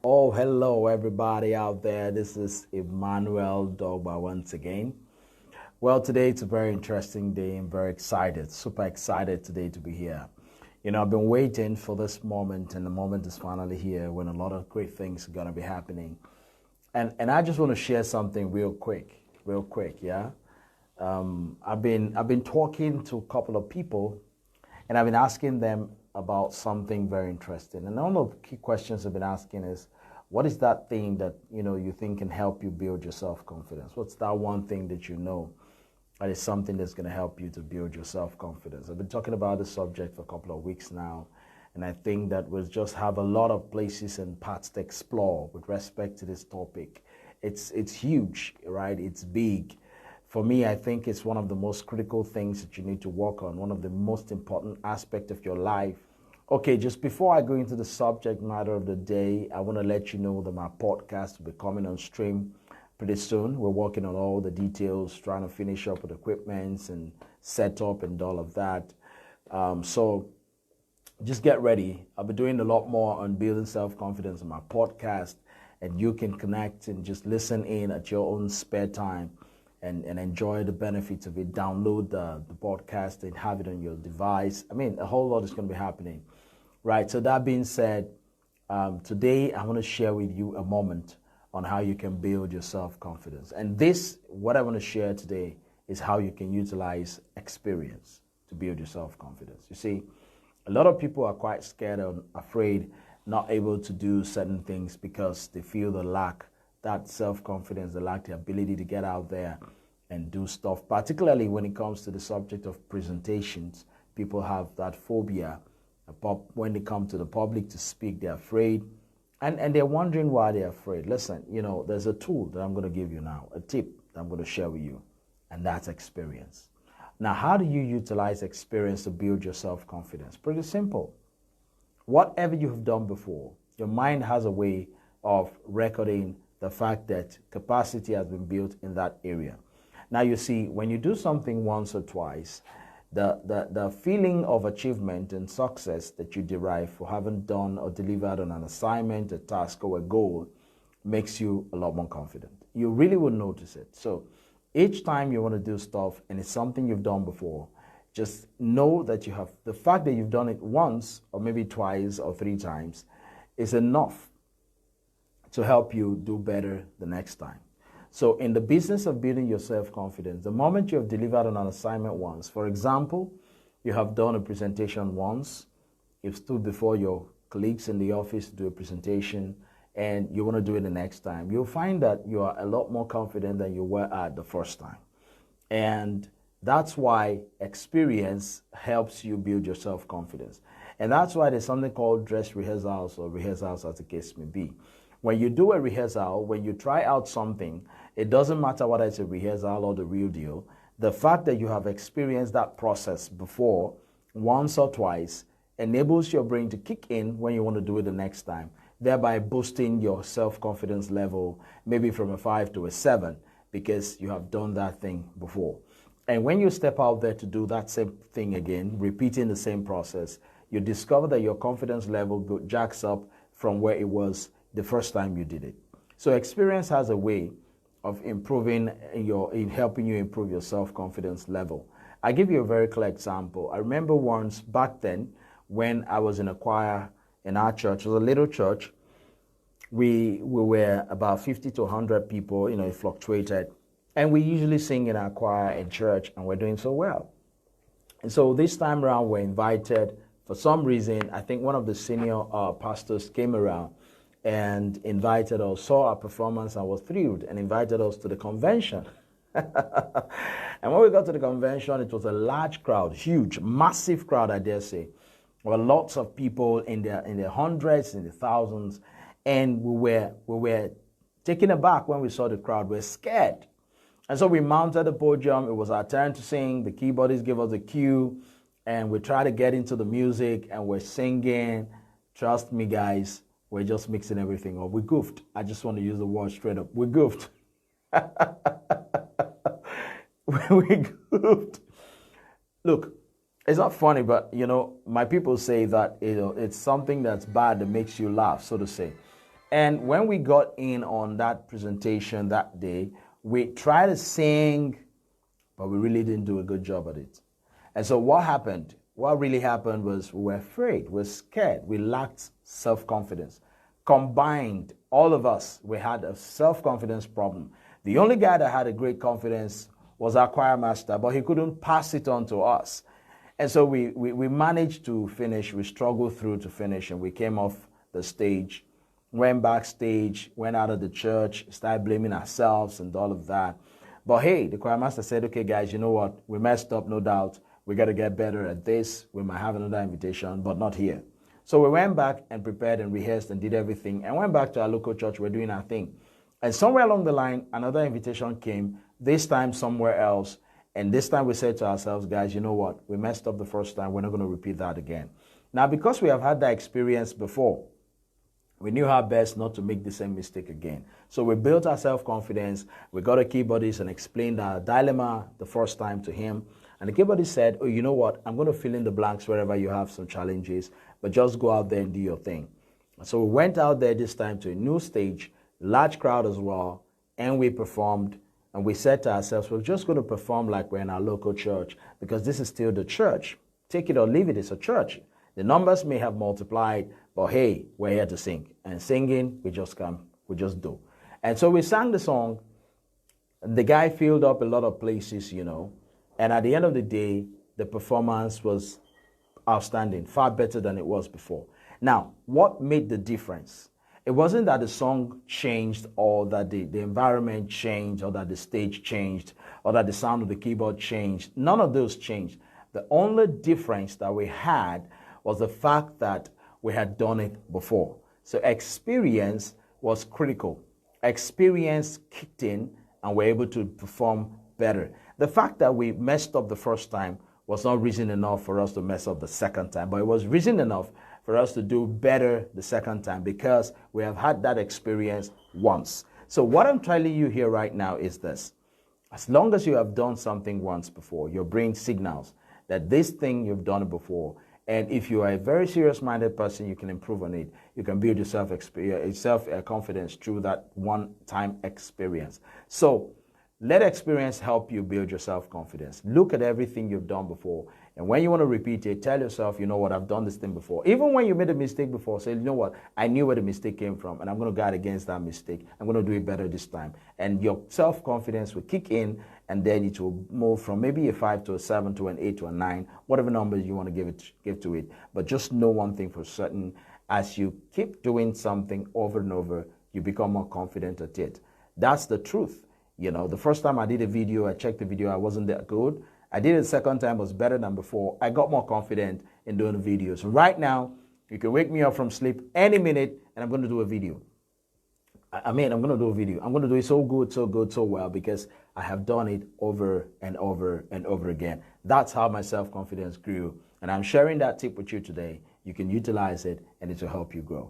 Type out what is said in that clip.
Oh, hello, everybody out there. This is Emmanuel Dogba once again. Well, today it's a very interesting day. I'm very excited, super excited today to be here. I've been waiting for this moment, and the moment is finally here when a lot of great things are going to be happening. And I just want to share something real quick, yeah? I've been talking to a couple of people and I've been asking them about something very interesting. And one of the key questions I've been asking is, what is that thing that you think can help you build your self-confidence? What's that one thing that you know that is something that's going to help you to build your self-confidence? I've been talking about this subject for a couple of weeks now, and I think that we'll just have a lot of places and parts to explore with respect to this topic. It's huge, right? It's big. For me, I think it's one of the most critical things that you need to work on, one of the most important aspects of your life. Okay, just before I go into the subject matter of the day, I want to let you know that my podcast will be coming on stream pretty soon. We're working on all the details, trying to finish up with equipments and setup and all of that. So just get ready. I'll be doing a lot more on building self-confidence on my podcast, and you can connect and just listen in at your own spare time and enjoy the benefits of it. Download the podcast and have it on your device. I mean, a whole lot is going to be happening. Right, so that being said, today I want to share with you a moment on how you can build your self-confidence. And what I want to share today, is how you can utilize experience to build your self-confidence. You see, a lot of people are quite scared or afraid, not able to do certain things because they feel the lack that self-confidence, they lack the ability to get out there and do stuff, particularly when it comes to the subject of presentations. People have that phobia. When they come to the public to speak, they're afraid. And they're wondering why they're afraid. Listen, there's a tool that I'm going to give you now, a tip that I'm going to share with you, and that's experience. Now, how do you utilize experience to build your self-confidence? Pretty simple. Whatever you have done before, your mind has a way of recording the fact that capacity has been built in that area. Now, you see, when you do something once or twice, the feeling of achievement and success that you derive for having done or delivered on an assignment, a task, or a goal makes you a lot more confident. You really will notice it. So each time you want to do stuff and it's something you've done before, just know that the fact that you've done it once or maybe twice or three times is enough to help you do better the next time. So in the business of building your self-confidence, the moment you have delivered on an assignment once, for example, you have done a presentation once, you've stood before your colleagues in the office to do a presentation, and you want to do it the next time, you'll find that you are a lot more confident than you were at the first time. And that's why experience helps you build your self-confidence. And that's why there's something called dress rehearsals, or rehearsals as the case may be. When you do a rehearsal, when you try out something, it doesn't matter whether it's a rehearsal or the real deal. The fact that you have experienced that process before, once or twice, enables your brain to kick in when you want to do it the next time, thereby boosting your self-confidence level, maybe from a 5 to a 7, because you have done that thing before. And when you step out there to do that same thing again, repeating the same process, you discover that your confidence level jacks up from where it was the first time you did it. So experience has a way of improving in helping you improve your self-confidence level. I give you a very clear example. I remember once back then when I was in a choir in our church. It was a little church. We were about 50 to 100 people, it fluctuated. And we usually sing in our choir in church, and we're doing so well. And so this time around, we're invited. For some reason, I think one of the senior pastors came around and invited us, saw our performance and was thrilled and invited us to the convention. And when we got to the convention, it was a large crowd, huge, massive crowd, I dare say. There were lots of people in the hundreds, in the thousands, and we were taken aback when we saw the crowd. We were scared. And so we mounted the podium. It was our turn to sing. The keyboardist gave us a cue, and we tried to get into the music, and we're singing. Trust me, guys, we're just mixing everything up. We goofed. I just want to use the word straight up. We goofed. We goofed. Look, it's not funny, but, my people say that, it's something that's bad that makes you laugh, so to say. And when we got in on that presentation that day, we tried to sing, but we really didn't do a good job at it. And so what happened? What really happened was we were afraid, we were scared, we lacked self-confidence. Combined, all of us, we had a self-confidence problem. The only guy that had a great confidence was our choir master, but he couldn't pass it on to us. And so we managed to finish, we struggled through to finish, and we came off the stage, went backstage, went out of the church, started blaming ourselves and all of that. But hey, the choir master said, okay, guys, you know what? We messed up, no doubt. We got to get better at this. We might have another invitation, but not here. So we went back and prepared and rehearsed and did everything and went back to our local church. We're doing our thing. And somewhere along the line, another invitation came, this time somewhere else. And this time we said to ourselves, guys, you know what? We messed up the first time. We're not going to repeat that again. Now, because we have had that experience before, we knew how best not to make the same mistake again. So we built our self-confidence. We got a keyboardist and explained our dilemma the first time to him. And the keyboardist said, oh, you know what? I'm going to fill in the blanks wherever you have some challenges, but just go out there and do your thing. So we went out there this time to a new stage, large crowd as well, and we performed. And we said to ourselves, we're just going to perform like we're in our local church because this is still the church. Take it or leave it, it's a church. The numbers may have multiplied, but hey, we're here to sing. And singing, we just come, we just do. And so we sang the song. The guy filled up a lot of places, you know. And at the end of the day, the performance was outstanding, far better than it was before. Now, what made the difference? It wasn't that the song changed or that the environment changed or that the stage changed or that the sound of the keyboard changed. None of those changed. The only difference that we had was the fact that we had done it before. So experience was critical. Experience kicked in and we're able to perform better. The fact that we messed up the first time was not reason enough for us to mess up the second time, but it was reason enough for us to do better the second time because we have had that experience once. So what I'm telling you here right now is this. As long as you have done something once before, your brain signals that this thing you've done it before. And if you are a very serious-minded person, you can improve on it. You can build your self-confidence through that one-time experience. So let experience help you build your self-confidence. Look at everything you've done before. And when you want to repeat it, tell yourself, you know what, I've done this thing before. Even when you made a mistake before, say, you know what, I knew where the mistake came from, and I'm going to guard against that mistake. I'm going to do it better this time. And your self-confidence will kick in, and then it will move from maybe a 5 to a 7 to an 8 to a 9, whatever numbers you want to give to it. But just know one thing for certain. As you keep doing something over and over, you become more confident at it. That's the truth. You know, the first time I did a video, I checked the video, I wasn't that good. I did it the second time, it was better than before. I got more confident in doing the videos. Right now, you can wake me up from sleep any minute, and I'm going to do a video. I'm going to do a video. I'm going to do it so good, so good, so well, because I have done it over and over and over again. That's how my self-confidence grew. And I'm sharing that tip with you today. You can utilize it, and it will help you grow.